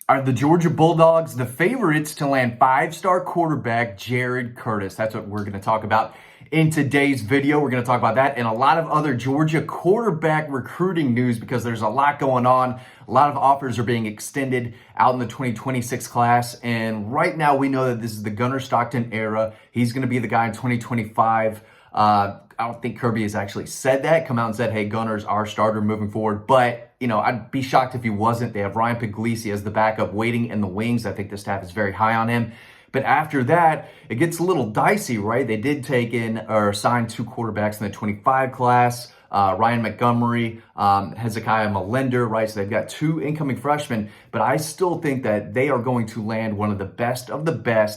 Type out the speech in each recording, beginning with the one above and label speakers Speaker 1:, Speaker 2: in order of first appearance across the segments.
Speaker 1: Are the Georgia Bulldogs the favorites to land five-star quarterback Jared Curtis? That's what we're going to talk about in today's video. We're going to talk about that and a lot of other Georgia quarterback recruiting news because there's a lot going on. A lot of offers are being extended out in the 2026 class. And right now we know that this is the Gunnar Stockton era. He's going to be the guy in 2025. I don't think Kirby has actually said that, come out and said, hey, Gunnar's our starter moving forward. But, you know, I'd be shocked if he wasn't. They have Ryan Puglisi as the backup waiting in the wings. I think the staff is very high on him. But after that, it gets a little dicey, right? They did take in or sign two quarterbacks in the 25 class, Ryan Montgomery, Hezekiah Melender, right? So they've got two incoming freshmen, but I still think that they are going to land one of the best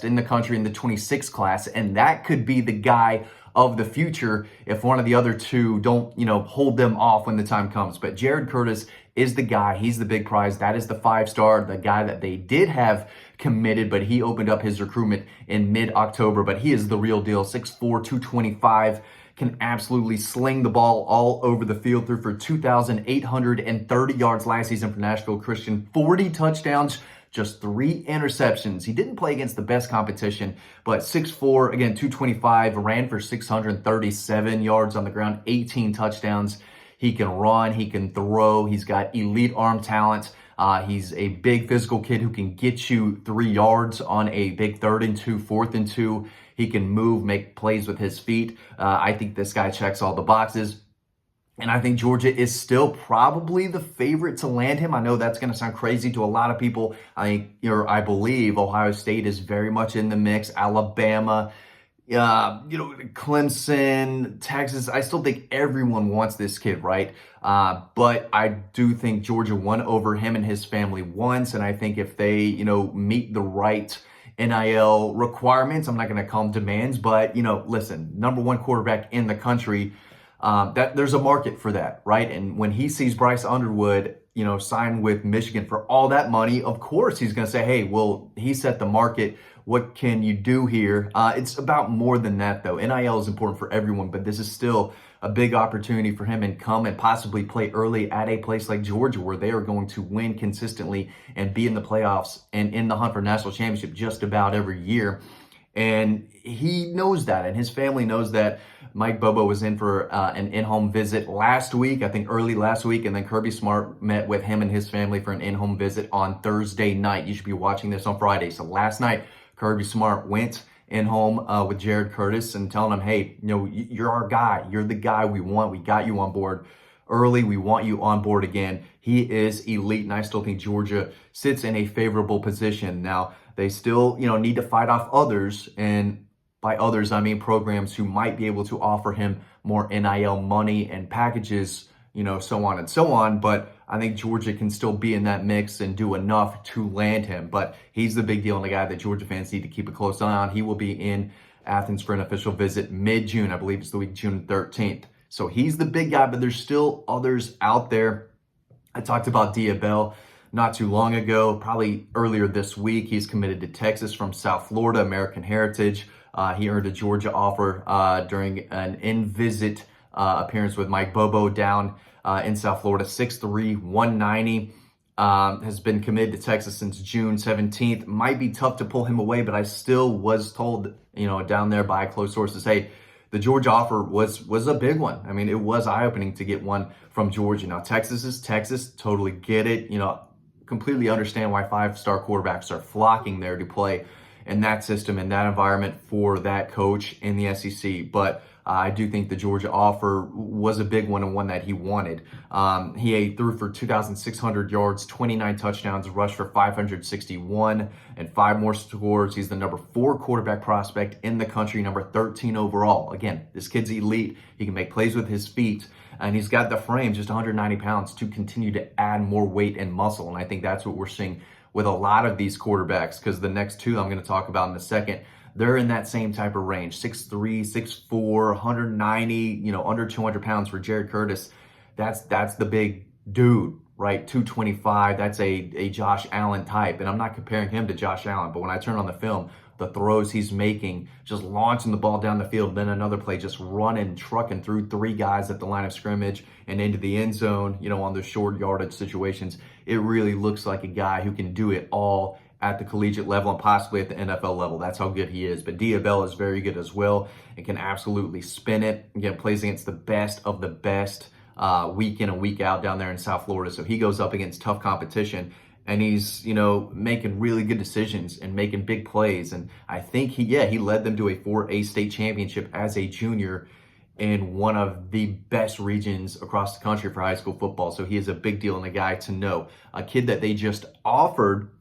Speaker 1: in the country in the 26 class, and that could be the guy of the future if one of the other two don't, hold them off when the time comes. But Jared Curtis is the guy. He's the big prize. That is the five-star, the guy that they did have committed, but he opened up his recruitment in mid-October. But he is the real deal. 6'4", 225, can absolutely sling the ball all over the field. Threw for 2,830 yards last season for Nashville Christian, 40 touchdowns, just 3 interceptions. He didn't play against the best competition, but 6'4", again, 225, ran for 637 yards on the ground, 18 touchdowns. He can run, he can throw, he's got elite arm talent. He's a big physical kid who can get you 3 yards on a big 3rd and 2, 4th and 2. He can move, make plays with his feet. I think this guy checks all the boxes. And I think Georgia is still probably the favorite to land him. I know that's going to sound crazy to a lot of people. I believe Ohio State is very much in the mix. Alabama, Clemson, Texas. I still think everyone wants this kid, right? But I do think Georgia won over him and his family once. And I think if they, meet the right NIL requirements, I'm not going to call them demands, but, listen, number one quarterback in the country, that there's a market for that, right? And when he sees Bryce Underwood, sign with Michigan for all that money, of course he's going to say, hey, well, he set the market. What can you do here? It's about more than that, though. NIL is important for everyone, but this is still a big opportunity for him and come and possibly play early at a place like Georgia where they are going to win consistently and be in the playoffs and in the hunt for national championship just about every year. And he knows that, and his family knows that. Mike Bobo was in for an in-home visit last week, I think early last week, and then Kirby Smart met with him and his family for an in-home visit on Thursday night. You should be watching this on Friday. So last night, Kirby Smart went in-home with Jared Curtis and telling him, hey, you're our guy. You're the guy we want. We got you on board early. We want you on board again. He is elite, and I still think Georgia sits in a favorable position. Now, they still, need to fight off others, and by others, I mean programs who might be able to offer him more NIL money and packages, so on and so on. But I think Georgia can still be in that mix and do enough to land him. But he's the big deal and the guy that Georgia fans need to keep a close eye on. He will be in Athens for an official visit mid-June. I believe it's the week June 13th. So he's the big guy, but there's still others out there. I talked about Diab not too long ago, probably earlier this week. He's committed to Texas from South Florida, American heritage. He earned a Georgia offer during an in-visit appearance with Mike Bobo down in South Florida. 6'3", 190, has been committed to Texas since June 17th. Might be tough to pull him away, but I still was told, down there by close sources, hey, the Georgia offer was a big one. I mean, it was eye-opening to get one from Georgia. Now, Texas is Texas. Totally get it. Completely understand why five-star quarterbacks are flocking there to play in that system, in that environment for that coach in the SEC. But I do think the Georgia offer was a big one and one that he wanted. He threw for 2,600 yards, 29 touchdowns, rushed for 561, and 5 more scores. He's the number 4 quarterback prospect in the country, number 13 overall. Again, this kid's elite. He can make plays with his feet, and he's got the frame, just 190 pounds, to continue to add more weight and muscle. And I think that's what we're seeing with a lot of these quarterbacks, because the next two I'm going to talk about in a second, they're in that same type of range, 6'3", 6'4", 190, under 200 pounds for Jared Curtis. That's the big dude, right? 225, that's a Josh Allen type. And I'm not comparing him to Josh Allen, but when I turn on the film, the throws he's making, just launching the ball down the field, then another play just running, trucking through 3 guys at the line of scrimmage and into the end zone, on those short yardage situations. It really looks like a guy who can do it all at the collegiate level and possibly at the NFL level. That's how good he is. But Diab is very good as well and can absolutely spin it. Again, plays against the best of the best week in and week out down there in South Florida. So he goes up against tough competition. And he's, making really good decisions and making big plays. And I think he led them to a 4A state championship as a junior in one of the best regions across the country for high school football. So he is a big deal and a guy to know. A kid that they just offered,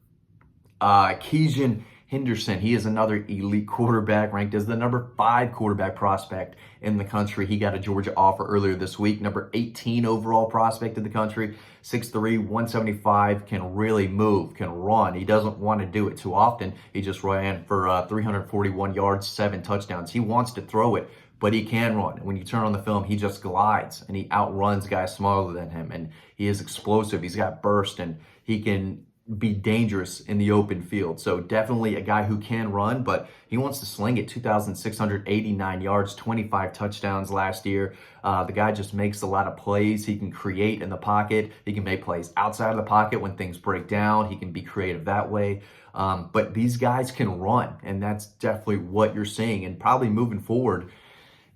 Speaker 1: Kean Henderson. He is another elite quarterback, ranked as the number 5 quarterback prospect in the country. He got a Georgia offer earlier this week. Number 18 overall prospect in the country, 6'3", 175, can really move, can run. He doesn't want to do it too often. He just ran for 341 yards, 7 touchdowns. He wants to throw it, but he can run. And when you turn on the film, he just glides and he outruns guys smaller than him. And he is explosive. He's got burst and he can be dangerous in the open field. So definitely a guy who can run, but he wants to sling it. 2,689 yards, 25 touchdowns last year. The guy just makes a lot of plays. He can create in the pocket. He can make plays outside of the pocket when things break down. He can be creative that way. But these guys can run, and that's definitely what you're seeing. And probably moving forward,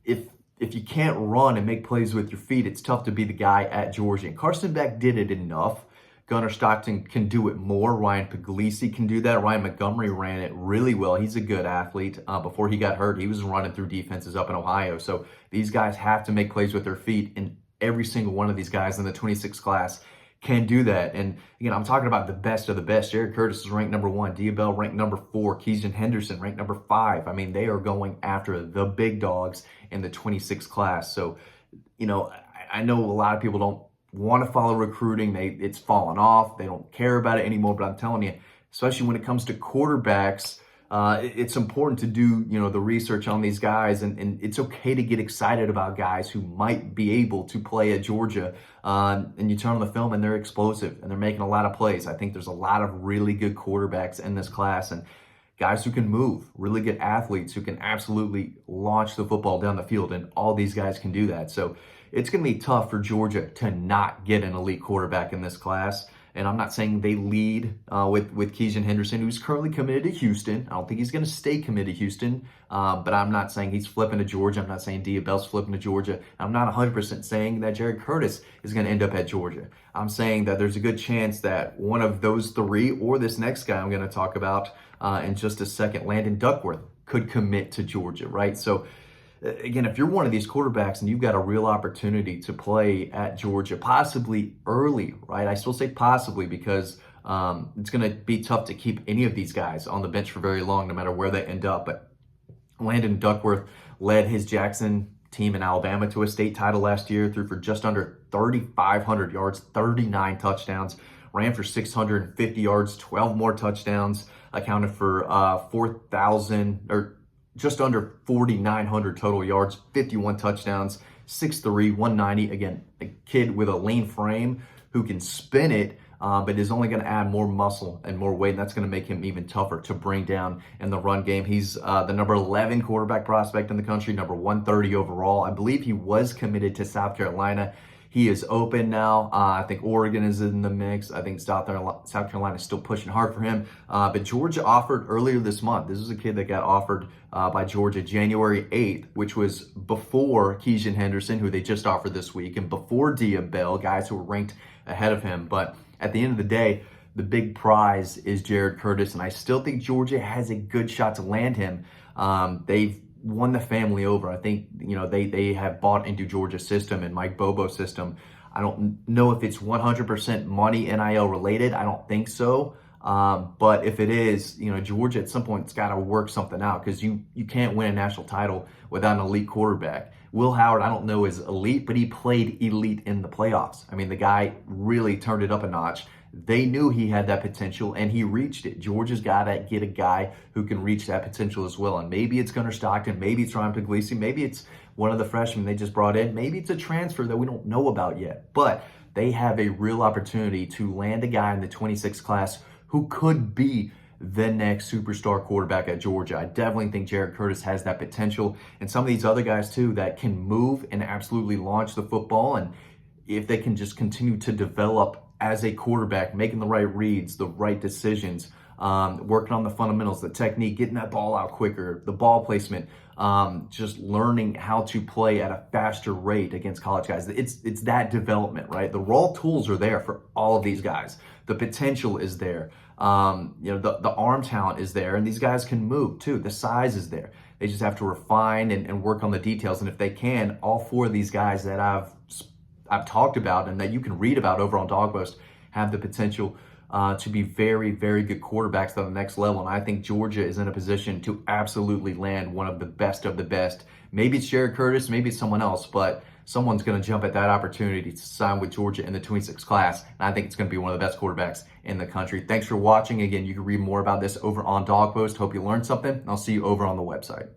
Speaker 1: if you can't run and make plays with your feet, it's tough to be the guy at Georgia. And Carson Beck did it enough. Gunnar Stockton can do it more. Ryan Puglisi can do that. Ryan Montgomery ran it really well. He's a good athlete. Before he got hurt, he was running through defenses up in Ohio. So these guys have to make plays with their feet, and every single one of these guys in the 26 class can do that. And again, I'm talking about the best of the best. Jared Curtis is ranked number 1. Diab ranked number 4. Kean Henderson ranked number 5. I mean, they are going after the big dogs in the 26 class. So, I know a lot of people don't want to follow recruiting. It's fallen off. They don't care about it anymore. But I'm telling you, especially when it comes to quarterbacks, it's important to do, the research on these guys. And it's okay to get excited about guys who might be able to play at Georgia. And you turn on the film and they're explosive and they're making a lot of plays. I think there's a lot of really good quarterbacks in this class and guys who can move, really good athletes who can absolutely launch the football down the field. And all these guys can do that. So it's going to be tough for Georgia to not get an elite quarterback in this class. And I'm not saying they lead with Kean Henderson, who's currently committed to Houston. I don't think he's going to stay committed to Houston, but I'm not saying he's flipping to Georgia. I'm not saying Diab's flipping to Georgia. I'm not 100% saying that Jared Curtis is going to end up at Georgia. I'm saying that there's a good chance that one of those 3 or this next guy I'm going to talk about in just a second, Landon Duckworth, could commit to Georgia, right? So again, if you're one of these quarterbacks and you've got a real opportunity to play at Georgia, possibly early, right? I still say possibly because it's going to be tough to keep any of these guys on the bench for very long, no matter where they end up. But Landon Duckworth led his Jackson team in Alabama to a state title last year, threw for just under 3,500 yards, 39 touchdowns, ran for 650 yards, 12 more touchdowns, accounted for 4,000 or just under 4,900 total yards, 51 touchdowns, 6'3", 190. Again, a kid with a lean frame who can spin it, but is only going to add more muscle and more weight, and that's going to make him even tougher to bring down in the run game. He's the number 11 quarterback prospect in the country, number 130 overall. I believe he was committed to South Carolina. He is open now. I think Oregon is in the mix. I think South Carolina is still pushing hard for him. But Georgia offered earlier this month. This is a kid that got offered by Georgia January 8th, which was before Kean Henderson, who they just offered this week, and before Diab, guys who were ranked ahead of him. But at the end of the day, the big prize is Jared Curtis, and I still think Georgia has a good shot to land him. They've won the family over. I think, they have bought into Georgia's system and Mike Bobo's system. I don't know if it's 100% money NIL related. I don't think so. But if it is, Georgia at some point has got to work something out because you can't win a national title without an elite quarterback. Will Howard, I don't know, is elite, but he played elite in the playoffs. I mean, the guy really turned it up a notch. They knew he had that potential, and he reached it. Georgia's got to get a guy who can reach that potential as well. And maybe it's Gunnar Stockton, maybe it's Ryan Puglisi, maybe it's one of the freshmen they just brought in, maybe it's a transfer that we don't know about yet. But they have a real opportunity to land a guy in the 26 class who could be the next superstar quarterback at Georgia. I definitely think Jared Curtis has that potential, and some of these other guys too that can move and absolutely launch the football. And if they can just continue to develop as a quarterback, making the right reads, the right decisions, working on the fundamentals, the technique, getting that ball out quicker, the ball placement, just learning how to play at a faster rate against college guys. It's that development, right? The raw tools are there for all of these guys. The potential is there. The arm talent is there, and these guys can move too. The size is there. They just have to refine and work on the details. And if they can, all four of these guys that I've talked about and that you can read about over on Dog Post have the potential to be very, very good quarterbacks at the next level. And I think Georgia is in a position to absolutely land one of the best of the best. Maybe it's Jared Curtis, maybe it's someone else, but someone's going to jump at that opportunity to sign with Georgia in the 26 class. And I think it's going to be one of the best quarterbacks in the country. Thanks for watching. Again, you can read more about this over on Dog Post. Hope you learned something. I'll see you over on the website.